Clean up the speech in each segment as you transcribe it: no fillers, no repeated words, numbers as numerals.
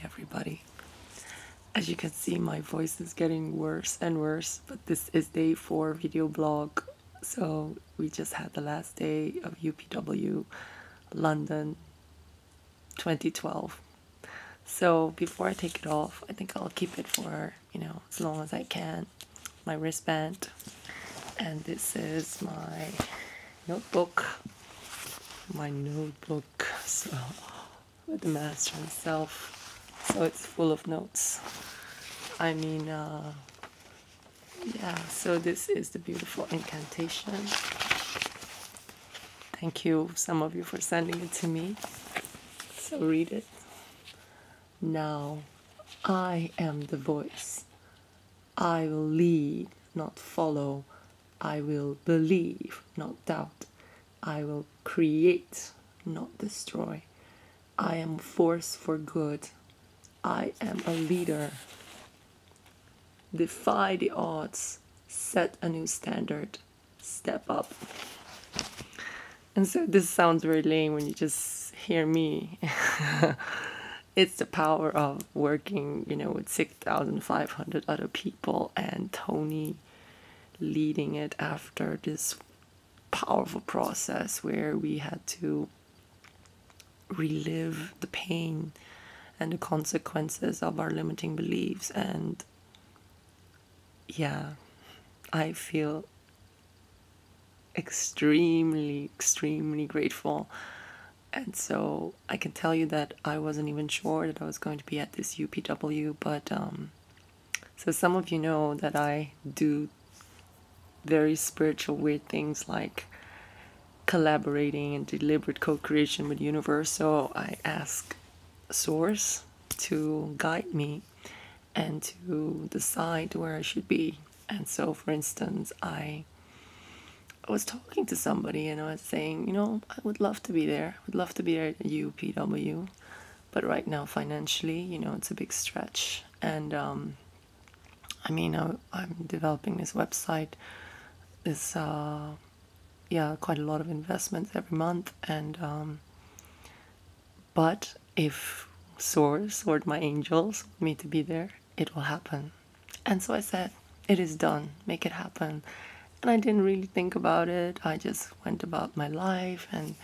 everybody. As you can see, my voice is getting worse and worse, but this is day 4 video blog. So we just had the last day of UPW London 2012. So before I take it off, I think I'll keep it for, as long as I can. My wristband. And this is my notebook. So with the master himself. So it's full of notes. So this is the beautiful incantation. Thank you, some of you, for sending it to me. So read it. Now, I am the voice. I will lead, not follow. I will believe, not doubt. I will create, not destroy. I am a force for good. I am a leader. Defy the odds. Set a new standard. Step up. And so this sounds very lame when you just hear me. It's the power of working, with 6,500 other people and Tony leading it after this powerful process where we had to relive the pain and the consequences of our limiting beliefs. And yeah, I feel extremely grateful. And so I can tell you that I wasn't even sure that I was going to be at this UPW, but so some of you know that I do very spiritual weird things like collaborating and deliberate co-creation with the universe. So I ask Source to guide me and to decide where I should be. And so, for instance, I was talking to somebody and I was saying, I would love to be there. I would love to be there at UPW. But right now, financially, it's a big stretch. And I'm developing this website. It's quite a lot of investments every month. And but if Source or my angels want me to be there, it will happen. And so I said, it is done. Make it happen. And I didn't really think about it. I just went about my life and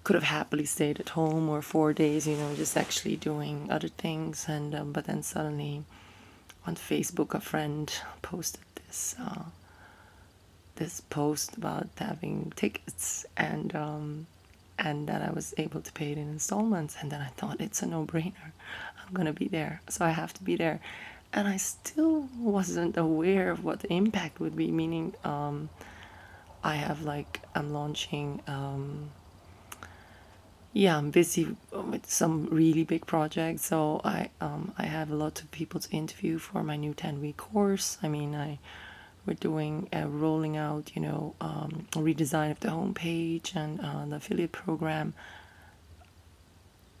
could have happily stayed at home or 4 days, just actually doing other things. And but then suddenly on Facebook, a friend posted this post about having tickets and that I was able to pay it in installments. And then I thought, it's a no-brainer. I'm gonna be there, so I have to be there. And I still wasn't aware of what the impact would be, meaning I'm launching, I'm busy with some really big projects, so I have a lot of people to interview for my new 10-week course. We're doing rolling out, a redesign of the homepage and the affiliate program.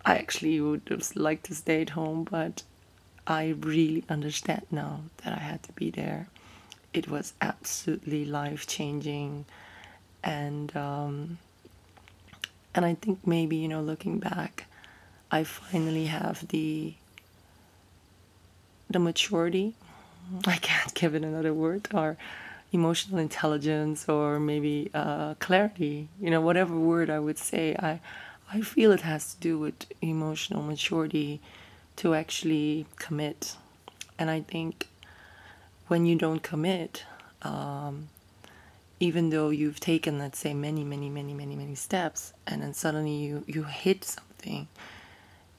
I actually would just like to stay at home, but I really understand now that I had to be there. It was absolutely life-changing, and I think maybe, looking back, I finally have the maturity, I can't give it another word, or emotional intelligence, or maybe clarity, whatever word I would say. I feel it has to do with emotional maturity to actually commit. And I think when you don't commit, even though you've taken, let's say, many steps, and then suddenly you hit something,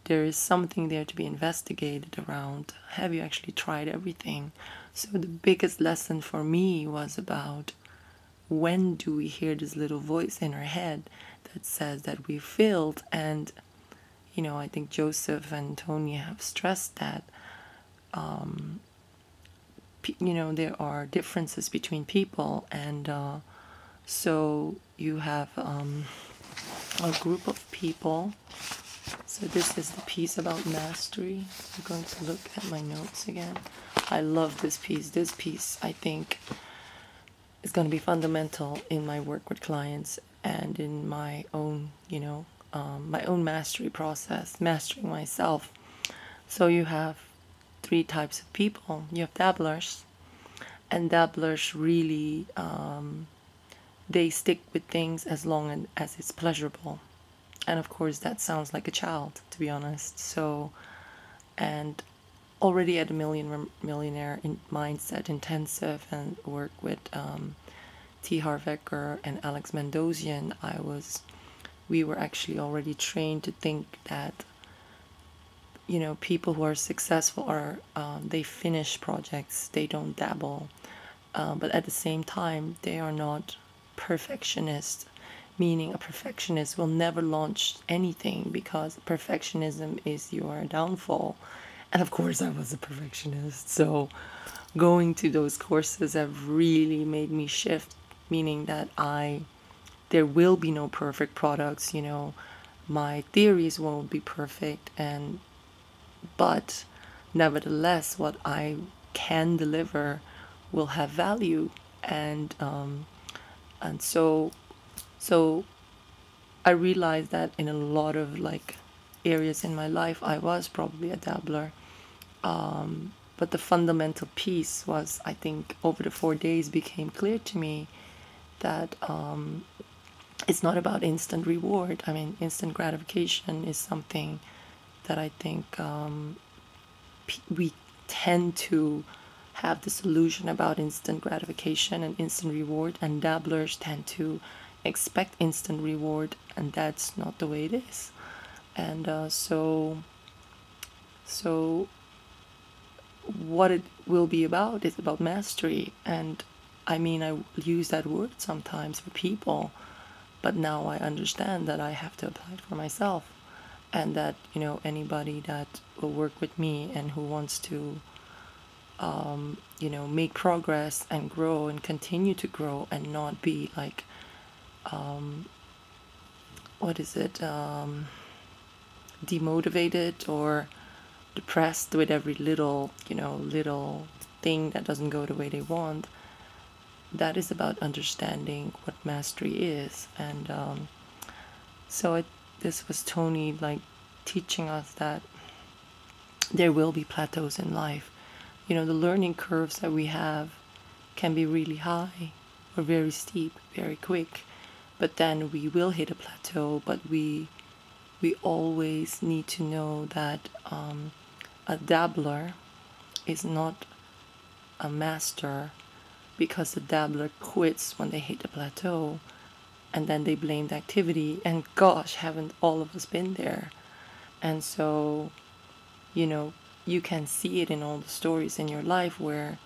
there is something there to be investigated around. Have you actually tried everything? So the biggest lesson for me was about, when do we hear this little voice in our head that says that we failed? And I think Joseph and Tony have stressed that, there are differences between people. And so you have a group of people. So this is the piece about mastery. I'm going to look at my notes again. I love this piece. This piece, I think, is going to be fundamental in my work with clients and in my own, my own mastery process, mastering myself. So you have three types of people. You have dabblers, and dabblers really they stick with things as long as it's pleasurable. And of course, that sounds like a child, to be honest. So, and already at a millionaire in mindset intensive and work with T. Harv Eker and Alex Mandossian, we were actually already trained to think that, you know, people who are successful are they finish projects, they don't dabble, but at the same time they are not perfectionists, meaning a perfectionist will never launch anything because perfectionism is your downfall. And of course I was a perfectionist, so going to those courses have really made me shift, meaning that there will be no perfect products, you know, my theories won't be perfect, and but nevertheless what I can deliver will have value. And um and so so I realized that in a lot of like areas in my life I was probably a dabbler. But the fundamental piece was, I think, over the 4 days became clear to me that it's not about instant reward. I mean, instant gratification is something that I think we tend to have this illusion about instant gratification and instant reward, and dabblers tend to expect instant reward, and that's not the way it is. And so what it will be about is about mastery. And I mean, I use that word sometimes for people, but now I understand that I have to apply it for myself, and that, you know, anybody that will work with me and who wants to you know, make progress and grow and continue to grow and not be like what is it, demotivated or depressed with every little, you know, little thing that doesn't go the way they want. That is about understanding what mastery is. And this was Tony like teaching us that there will be plateaus in life. You know, the learning curves that we have can be really high or very steep, very quick, but then we will hit a plateau. But we always need to know that a dabbler is not a master, because the dabbler quits when they hit a plateau and then they blame the activity. And gosh, haven't all of us been there? And so, you know, you can see it in all the stories in your life where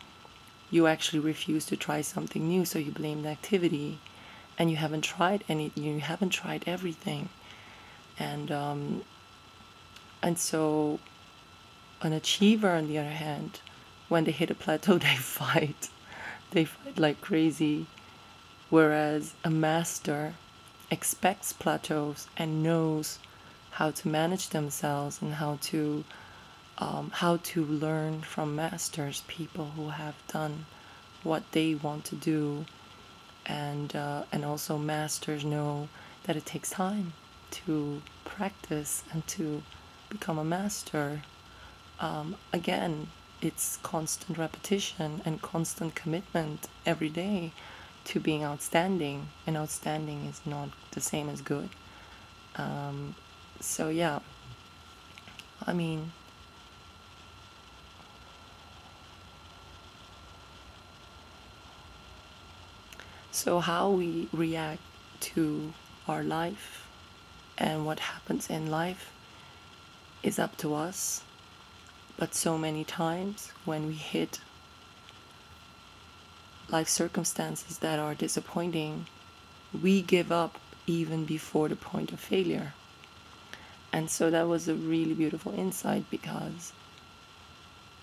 you actually refuse to try something new, so you blame the activity, and you haven't tried anything, you haven't tried everything. And so an achiever, on the other hand, when they hit a plateau, they fight like crazy, whereas a master expects plateaus and knows how to manage themselves and how to learn from masters, people who have done what they want to do. And also masters know that it takes time to practice and to become a master. Again, it's constant repetition and constant commitment every day to being outstanding, and outstanding is not the same as good. So yeah, I mean, so how we react to our life and what happens in life is up to us. But so many times when we hit life circumstances that are disappointing, we give up even before the point of failure. And so that was a really beautiful insight, because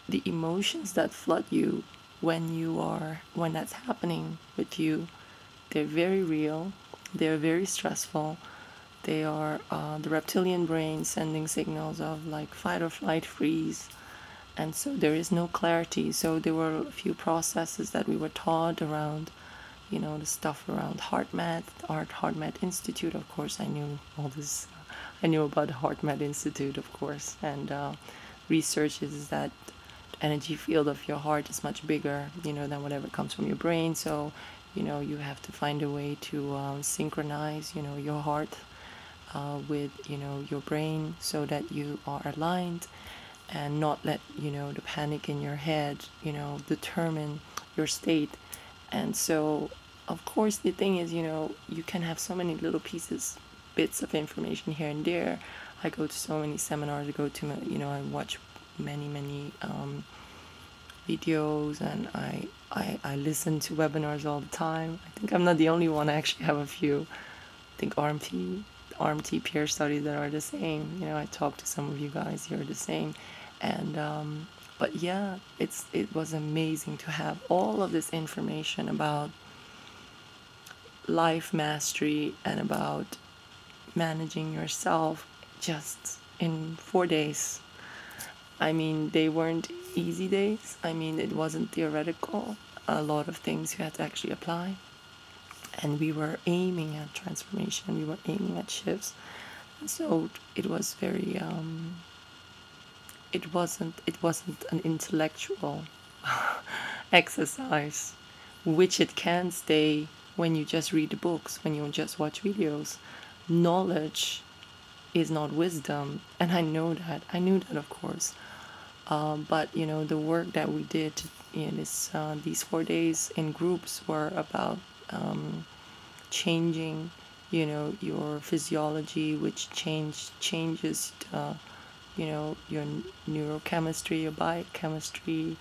the emotions that flood you when that's happening with you, they're very real, they're very stressful. They are the reptilian brain sending signals of like fight or flight, freeze. And so there is no clarity. So there were a few processes that we were taught around, you know, the stuff around HeartMath, the HeartMath Institute. Of course, I knew all this. I knew about the HeartMath Institute, of course, and research is that the energy field of your heart is much bigger, than whatever comes from your brain. So, you have to find a way to synchronize, your heart with, your brain, so that you are aligned, and not let, the panic in your head, determine your state. And so, of course, the thing is, you can have so many little bits of information here and there. I go to so many seminars, I watch many videos, and I listen to webinars all the time. I think I'm not the only one. I actually have a few, I think RMT peer studies that are the same. I talk to some of you guys here are the same. And but yeah, it was amazing to have all of this information about life mastery and about managing yourself just in 4 days. I mean, they weren't easy days. I mean, it wasn't theoretical. A lot of things you had to actually apply. And we were aiming at transformation. We were aiming at shifts. So it was very it wasn't an intellectual exercise, which it can stay when you just read the books, when you just watch videos. Knowledge is not wisdom, and I know that. I knew that, of course. But the work that we did in these 4 days in groups were about changing, your physiology, which changes, your neurochemistry, your biochemistry,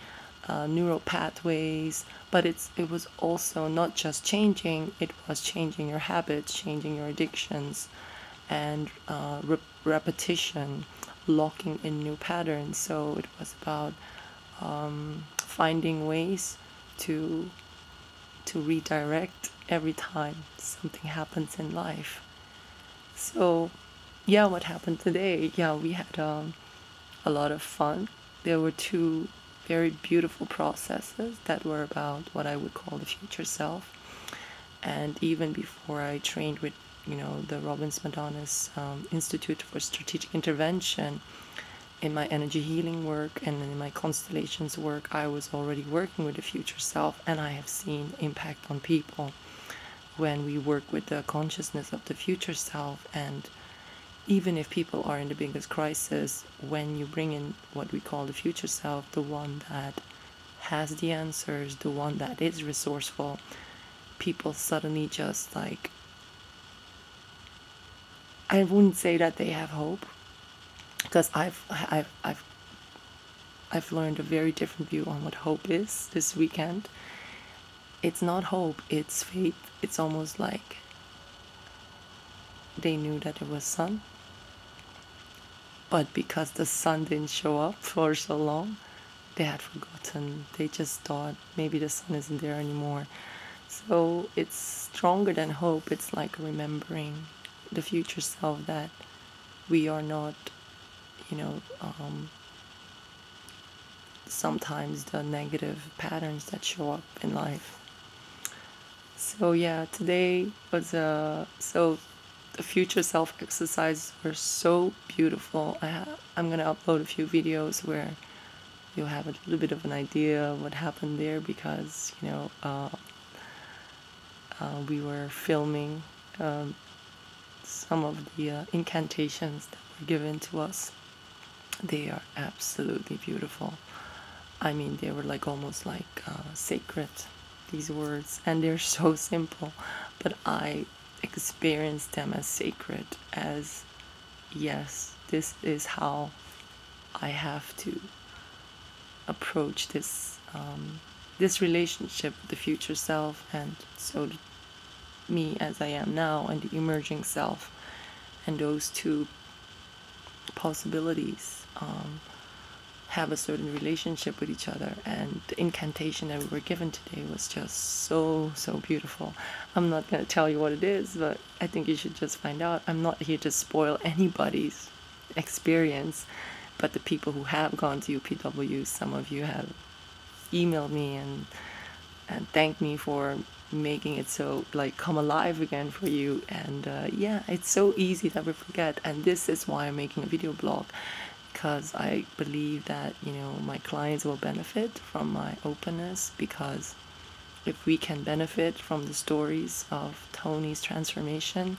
neural pathways. But it was also not just changing; it was changing your habits, changing your addictions, and repetition, locking in new patterns. So it was about finding ways to redirect every time something happens in life. So yeah, what happened today? Yeah, we had a lot of fun. There were 2 very beautiful processes that were about what I would call the future self. And even before I trained with the Robbins Madonna's Institute for Strategic Intervention, in my energy healing work and in my constellations work, I was already working with the future self, and I have seen impact on people when we work with the consciousness of the future self. And even if people are in the biggest crisis, when you bring in what we call the future self, the one that has the answers, the one that is resourceful, people suddenly just like, I wouldn't say that they have hope, because I've learned a very different view on what hope is this weekend. It's not hope, it's faith. It's almost like they knew that there was sun, but because the sun didn't show up for so long, they had forgotten. They just thought maybe the sun isn't there anymore. So it's stronger than hope. It's like remembering the future self, that we are not, sometimes the negative patterns that show up in life. So yeah, today was so the future self exercises were so beautiful. I'm gonna upload a few videos where you'll have a little bit of an idea of what happened there, because we were filming some of the incantations that were given to us. They are absolutely beautiful. I mean, they were like almost like sacred, these words, and they're so simple, but I experienced them as sacred, as yes, this is how I have to approach this this relationship with the future self, and so me as I am now and the emerging self, and those 2 possibilities have a certain relationship with each other. And the incantation that we were given today was just so beautiful. I'm not going to tell you what it is, but I think you should just find out. I'm not here to spoil anybody's experience, but the people who have gone to UPW, some of you have emailed me and thanked me for making it so like come alive again for you. And yeah, it's so easy that we forget, and this is why I'm making a video blog. because I believe that, my clients will benefit from my openness, because if we can benefit from the stories of Tony's transformation,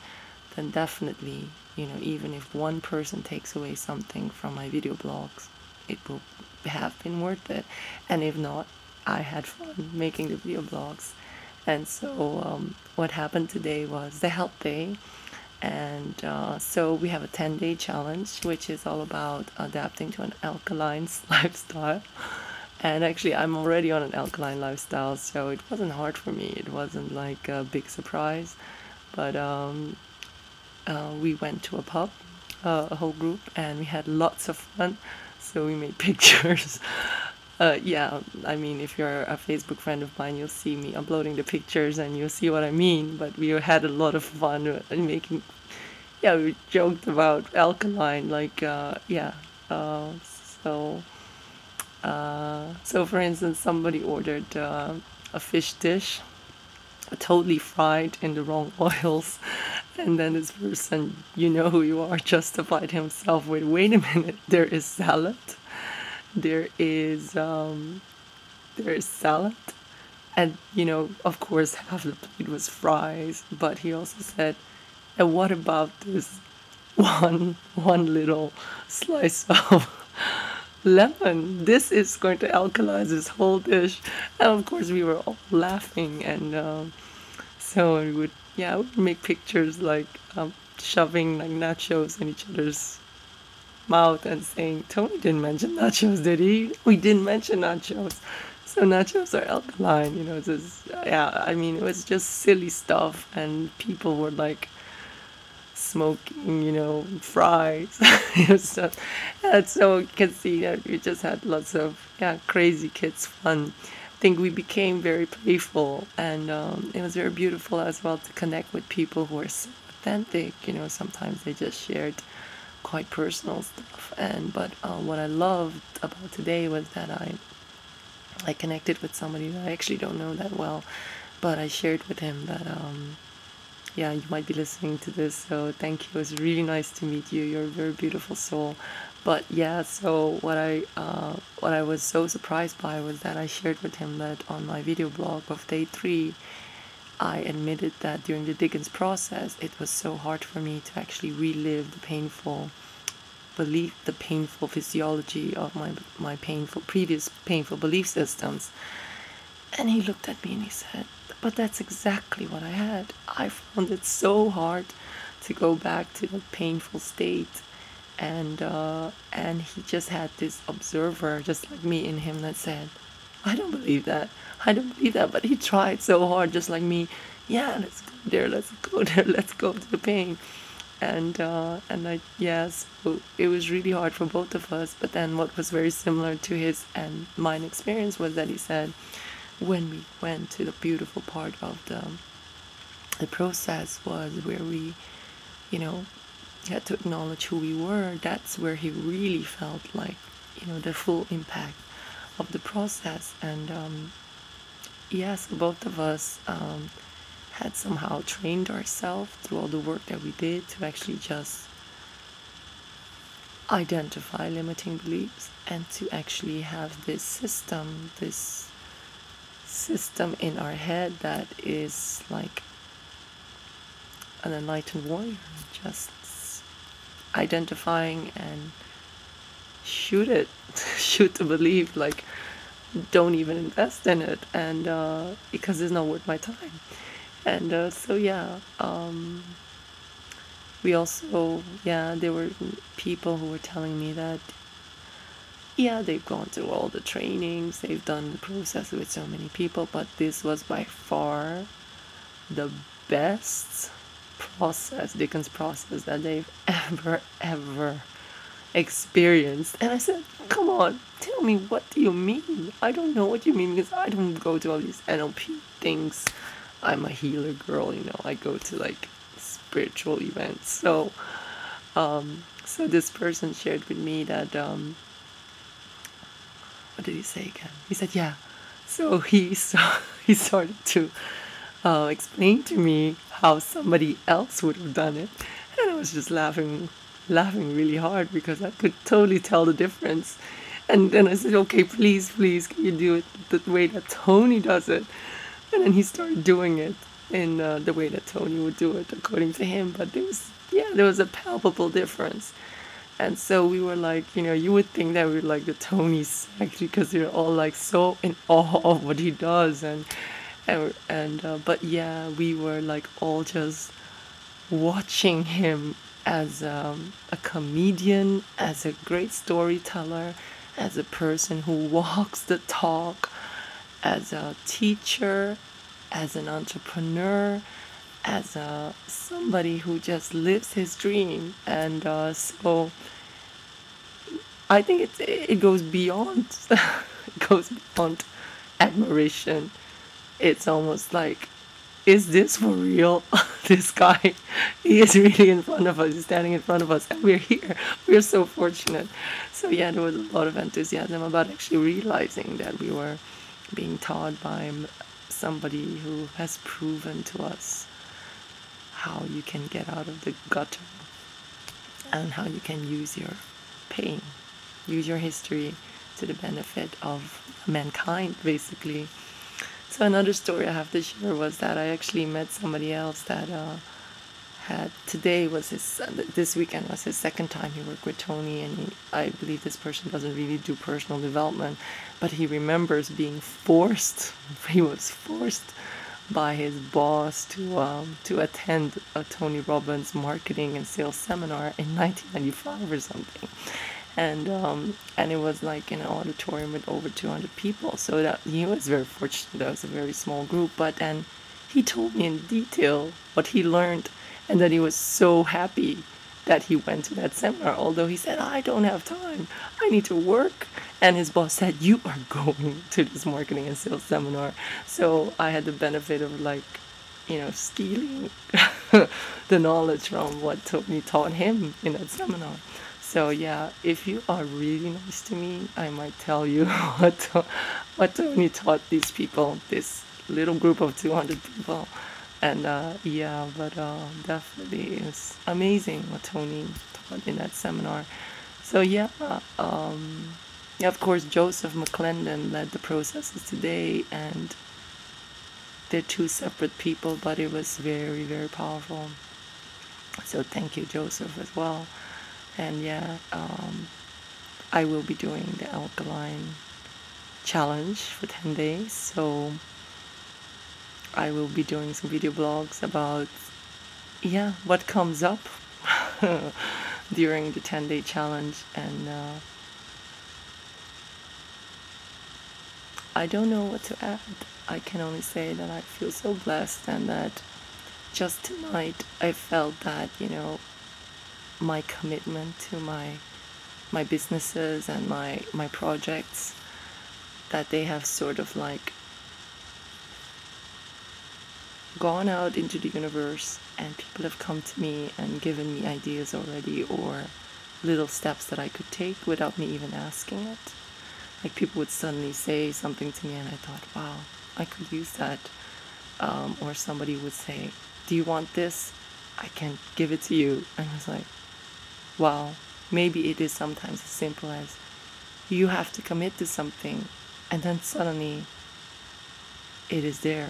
then definitely, even if one person takes away something from my video blogs, it will have been worth it. And if not, I had fun making the video blogs. And so what happened today was the health day. And so we have a 10-day challenge, which is all about adapting to an alkaline lifestyle. And actually, I'm already on an alkaline lifestyle, so it wasn't hard for me. It wasn't like a big surprise. But we went to a pub, a whole group, and we had lots of fun. So we made pictures. Yeah, I mean, if you're a Facebook friend of mine, you'll see me uploading the pictures and you'll see what I mean. But we had a lot of fun making, yeah, we joked about alkaline, like, yeah. So, so for instance, somebody ordered a fish dish, totally fried in the wrong oils. And then this person, you know who you are, justified himself with, wait a minute, there is salad. There is salad, and of course half the plate was fries. But he also said, and what about this one little slice of lemon? This is going to alkalize this whole dish. And of course we were all laughing, and so we would make pictures like shoving like nachos in each other's mouth and saying, Tony didn't mention nachos, did he? We didn't mention nachos. So nachos are alkaline, just, I mean, it was just silly stuff, and people were like smoking, fries. And so you can see that we just had lots of crazy kids fun. I think we became very playful, and it was very beautiful as well to connect with people who are so authentic. Sometimes they just shared quite personal stuff, but what I loved about today was that I connected with somebody that I actually don't know that well, but I shared with him that you might be listening to this, so thank you. It was really nice to meet you. You're a very beautiful soul. But so what I was so surprised by was that I shared with him that on my video blog of day 3, I admitted that during the Dickens process, it was so hard for me to actually relive the painful physiology of my previous painful belief systems. And he looked at me and he said, but that's exactly what I had. I found it so hard to go back to the painful state. And he just had this observer, just like me, in him that said, I don't believe that. But he tried so hard, just like me. Yeah, let's go there, let's go to the pain. And so it was really hard for both of us. But then what was very similar to his and mine experience was that he said, when we went to the beautiful part of the process was where we, had to acknowledge who we were. That's where he really felt like, the full impact of the process. And so both of us had somehow trained ourselves through all the work that we did to actually just identify limiting beliefs, and to actually have this system in our head that is like an enlightened warrior, just identifying and shoot the belief, like don't even invest in it, and because it's not worth my time. And we also, there were people who were telling me that they've gone through all the trainings, they've done the process with so many people, but this was by far the best Dickens process that they've ever experienced. And I said, come on, tell me, what do you mean? I don't know what you mean, because I don't go to all these NLP things. I'm a healer girl, I go to like spiritual events. So this person shared with me that what did he say again? He said, so he started to explain to me how somebody else would have done it. And I was just laughing laughing really hard because I could totally tell the difference. And then I said, okay, please, please, can you do it the way that Tony does it? And then he started doing it in the way that Tony would do it, according to him. But there was a palpable difference. And so we were like, you would think that we were like the Tony sect because they're all like so in awe of what he does. But yeah, we were like all just watching him as a comedian, as a great storyteller, as a person who walks the talk, as a teacher, as an entrepreneur, as somebody who just lives his dream. And so I think it goes beyond it goes beyond admiration. It's almost like, is this for real? This guy, he is really in front of us. He's standing in front of us, and we're here. We're so fortunate. So yeah, there was a lot of enthusiasm about actually realizing that we were being taught by somebody who has proven to us how you can get out of the gutter and how you can use your pain, use your history to the benefit of mankind, basically. So another story I have to share was that I actually met somebody else that this weekend was his second time he worked with Tony, and I believe this person doesn't really do personal development, but he remembers being forced. He was forced by his boss to attend a Tony Robbins marketing and sales seminar in 1995 or something. And it was like in an auditorium with over 200 people. So that he was very fortunate. That was a very small group. But then he told me in detail what he learned, and that he was so happy that he went to that seminar. Although he said, I don't have time. I need to work. And his boss said, you are going to this marketing and sales seminar. So I had the benefit of stealing the knowledge from what Tony taught him in that seminar. So yeah, if you are really nice to me, I might tell you what Tony taught these people, this little group of 200 people. And definitely it's amazing what Tony taught in that seminar. So yeah, of course Joseph McClendon led the processes today, and they're two separate people, but it was very, very powerful. So thank you, Joseph, as well. And yeah, I will be doing the alkaline challenge for 10 days. So I will be doing some video blogs about, what comes up during the 10-day challenge. And I don't know what to add. I can only say that I feel so blessed, and that just tonight I felt that, my commitment to my businesses and my projects, that they have sort of like gone out into the universe, and people have come to me and given me ideas already, or little steps that I could take without me even asking it. Like people would suddenly say something to me and I thought, wow, I could use that. Or somebody would say, do you want this? I can give it to you. And I was like, wow, maybe it is sometimes as simple as you have to commit to something, and then suddenly it is there,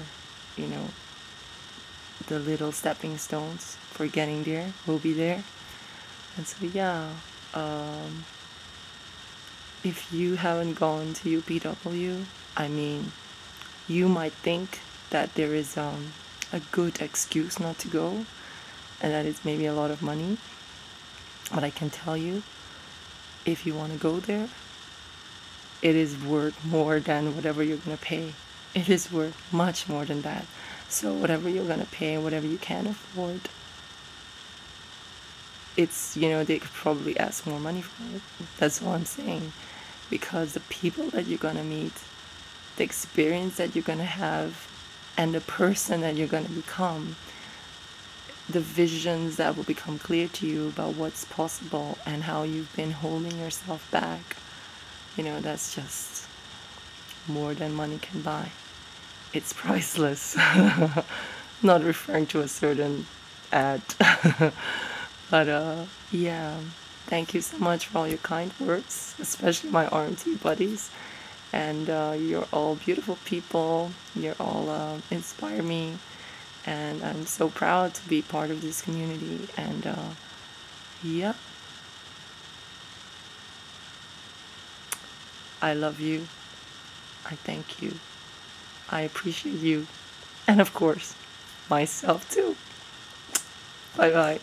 the little stepping stones for getting there will be there. And so if you haven't gone to UPW, you might think that there is a good excuse not to go, and that it's maybe a lot of money. But I can tell you, if you want to go there, it is worth more than whatever you're going to pay. It is worth much more than that. So whatever you're going to pay and whatever you can afford, it's, they could probably ask more money for it. That's all I'm saying. Because the people that you're going to meet, the experience that you're going to have, and the person that you're going to become, the visions that will become clear to you about what's possible and how you've been holding yourself back, that's just more than money can buy. It's priceless. Not referring to a certain ad. But yeah, thank you so much for all your kind words, especially my RMT buddies. And you're all beautiful people. You're all inspire me, and I'm so proud to be part of this community. And yeah, I love you. I thank you. I appreciate you, and of course, myself too. Bye bye.